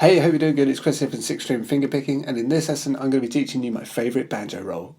Hey, I hope you're doing good. It's Chris here from 6th Stream Fingerpicking, and in this lesson I'm going to be teaching you my favourite banjo roll.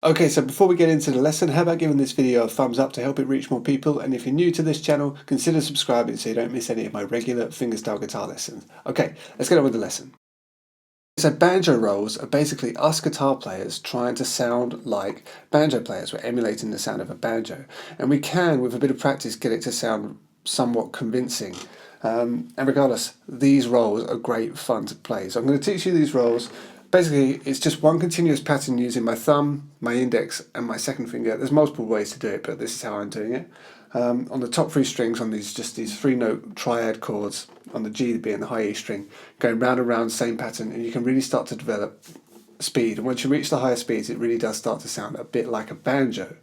Okay, so before we get into the lesson, how about giving this video a thumbs up to help it reach more people? And if you're new to this channel, consider subscribing so you don't miss any of my regular fingerstyle guitar lessons. Okay, let's get on with the lesson. So banjo rolls are basically us guitar players trying to sound like banjo players. We're emulating the sound of a banjo. And we can, with a bit of practice, get it to sound somewhat convincing. And regardless, these rolls are great fun to play. So I'm going to teach you these rolls. Basically, it's just one continuous pattern using my thumb, my index, and my second finger. There's multiple ways to do it, but this is how I'm doing it. On the top three strings, on these 3-note triad chords, on the G, the B, and the high E string, going round and round, same pattern, and you can really start to develop speed. And once you reach the higher speeds, it really does start to sound a bit like a banjo.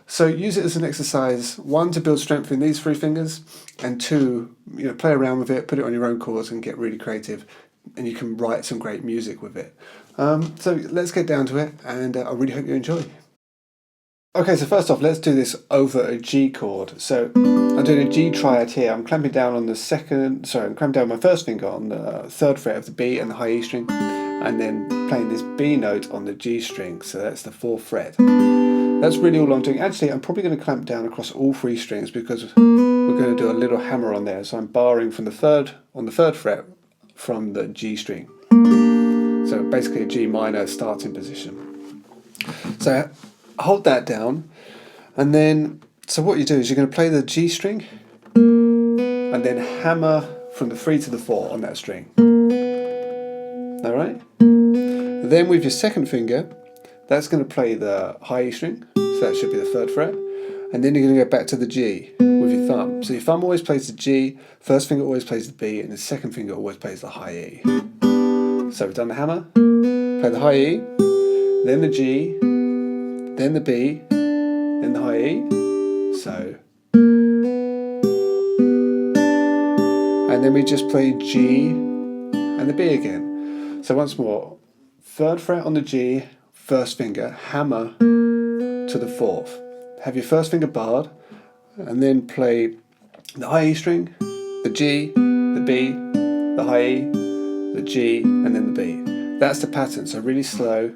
So use it as an exercise, one, to build strength in these three fingers, and two, play around with it, put it on your own chords, and get really creative. And you can write some great music with it. So let's get down to it, and I really hope you enjoy. Okay, so first off, let's do this over a G chord. So I'm doing a G triad here. I'm clamping down on I'm clamping down my first finger on the third fret of the B and the high E string, and then playing this B note on the G string. So that's the 4th fret. That's really all I'm doing. Actually, I'm probably going to clamp down across all 3 strings because we're going to do a little hammer on there. So I'm barring from the 3rd fret from the G string. So basically a G minor starting position. So hold that down, and then, so what you do is you're going to play the G string and then hammer from the 3 to the 4 on that string. Alright? Then with your second finger, that's going to play the high E string, so that should be the 3rd fret, and then you're going to go back to the G with your thumb. So your thumb always plays the G, first finger always plays the B, and the second finger always plays the high E. So we've done the hammer, play the high E, then the G, then the B, then the high E, so. And then we just play G and the B again. So once more, 3rd fret on the G, first finger, hammer to the 4th. Have your first finger barred, and then play the high E string, the G, the B, the high E, the G, and then the B. That's the pattern, so really slow.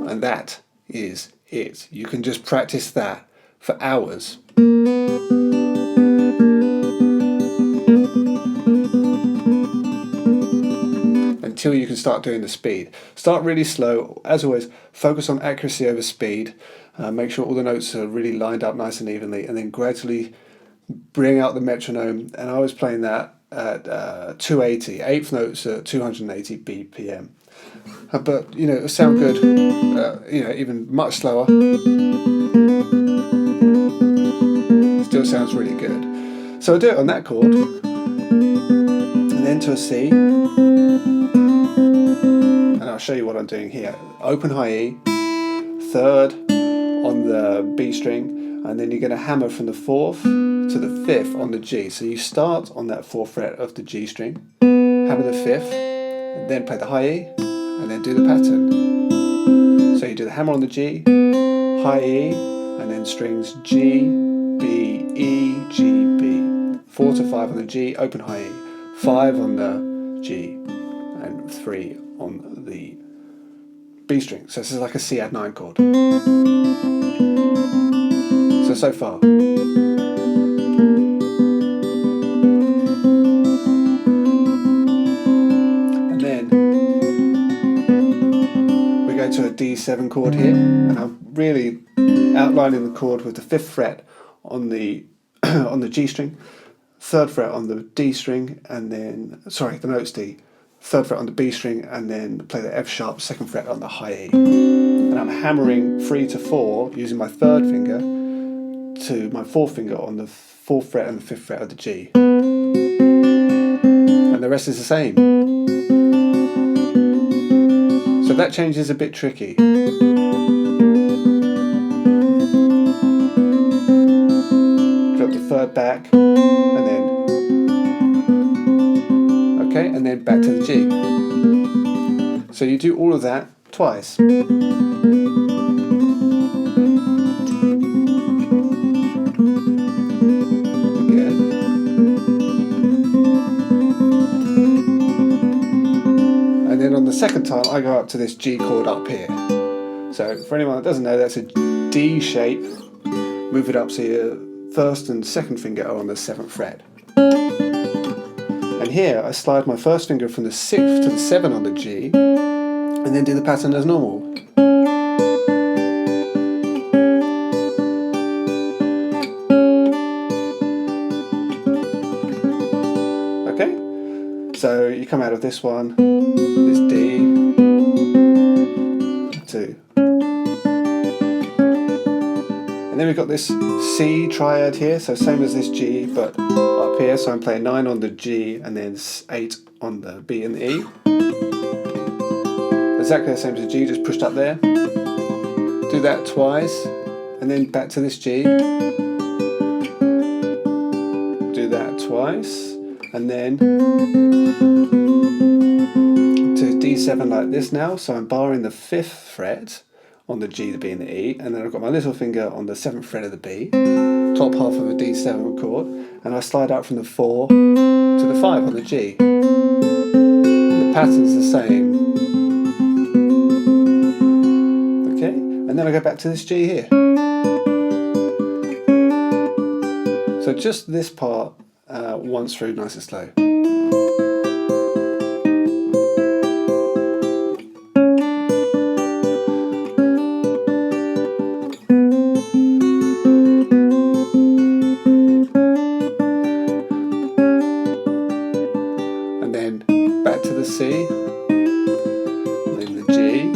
And that is it. You can just practice that for hours. Until you can start doing the speed. Start really slow. As always, focus on accuracy over speed. Make sure all the notes are really lined up nice and evenly, and then gradually bring out the metronome. And I was playing that at 280, 8th notes at 280 BPM. But it'll sound good, even much slower. Still sounds really good. So I'll do it on that chord, and then to a C, and I'll show you what I'm doing here. Open high E, 3rd on the B string, and then you're going to hammer from the 4th to the 5th on the G. So you start on that 4th fret of the G string, hammer the 5th, and then play the high E, and then do the pattern. So you do the hammer on the G, high E, and then strings G, B, E, G, B. 4 to 5 on the G, open high E, 5 on the G, and 3 on the B string. So this is like a C add 9 chord. So far. And then we go to a D7 chord here, and I'm really outlining the chord with the 5th fret on the on the G string, 3rd fret on the D string, and then the note's D, 3rd fret on the B string, and then play the F sharp 2nd fret on the high E. and I'm hammering 3 to 4 using my third finger to my fourth finger on the 4th fret and the 5th fret of the G. And the rest is the same. So that change is a bit tricky. Drop the third back, and then, okay, and then back to the G. So you do all of that twice. And then on the second time I go up to this G chord up here. So for anyone that doesn't know, that's a D shape. Move it up so your first and second finger are on the 7th fret. And here I slide my first finger from the 6th to the 7 on the G, and then do the pattern as normal. Okay? So you come out of this one, this D, 2. And then we've got this C triad here, so same as this G, but up here, so I'm playing 9 on the G and then 8 on the B and the E. Exactly the same as the G, just pushed up there. Do that twice, and then back to this G. Do that twice, and then to D7 like this now, so I'm barring the 5th fret on the G, the B and the E, and then I've got my little finger on the 7th fret of the B, top half of a D7 chord, and I slide out from the 4 to the 5 on the G. The pattern's the same. Okay, and then I go back to this G here. So just this part once through nice and slow. And then back to the C, and then the G,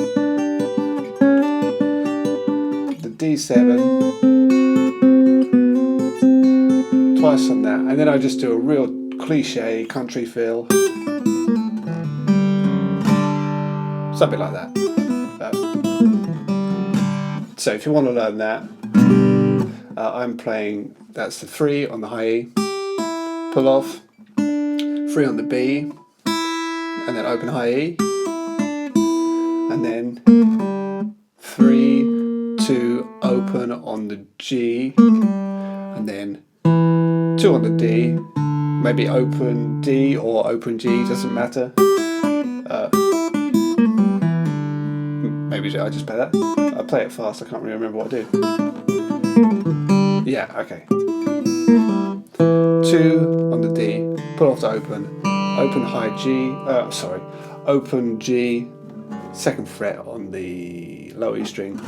the D7, twice on that, and then I just do a real cliche country feel, something like that. So if you want to learn that, I'm playing, that's the 3 on the high E, pull off, 3 on the B, and then open high E, and then 3, 2, open on the G, and then 2 on the D, maybe open D or open G, doesn't matter. Maybe I just play that. I play it fast, I can't really remember what I do. Yeah, okay. 2 on the D, pull off to open high G, open G, 2nd fret on the low E string,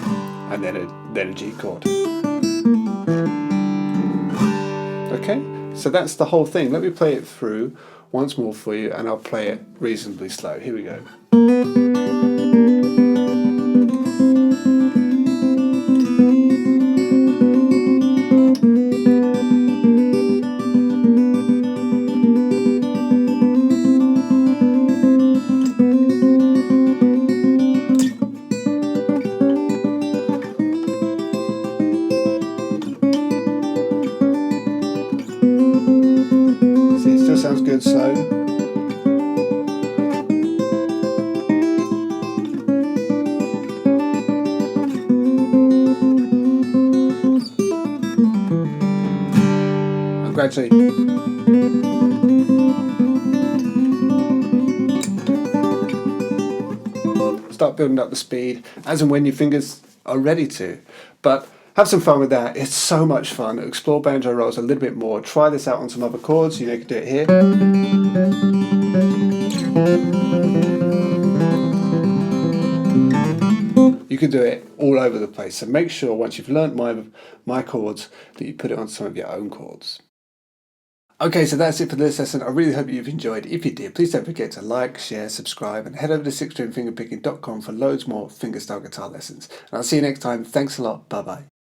and then a G chord. Okay, so that's the whole thing. Let me play it through once more for you, and I'll play it reasonably slow. Here we go. Sounds good slow. And gradually start building up the speed as and when your fingers are ready to. But have some fun with that. It's so much fun. Explore banjo rolls a little bit more. Try this out on some other chords. You know, you can do it here. You can do it all over the place. So make sure once you've learnt my chords that you put it on some of your own chords. Okay, so that's it for this lesson. I really hope you've enjoyed. If you did, please don't forget to like, share, subscribe, and head over to sixstringfingerpicking.com for loads more fingerstyle guitar lessons. And I'll see you next time. Thanks a lot. Bye bye.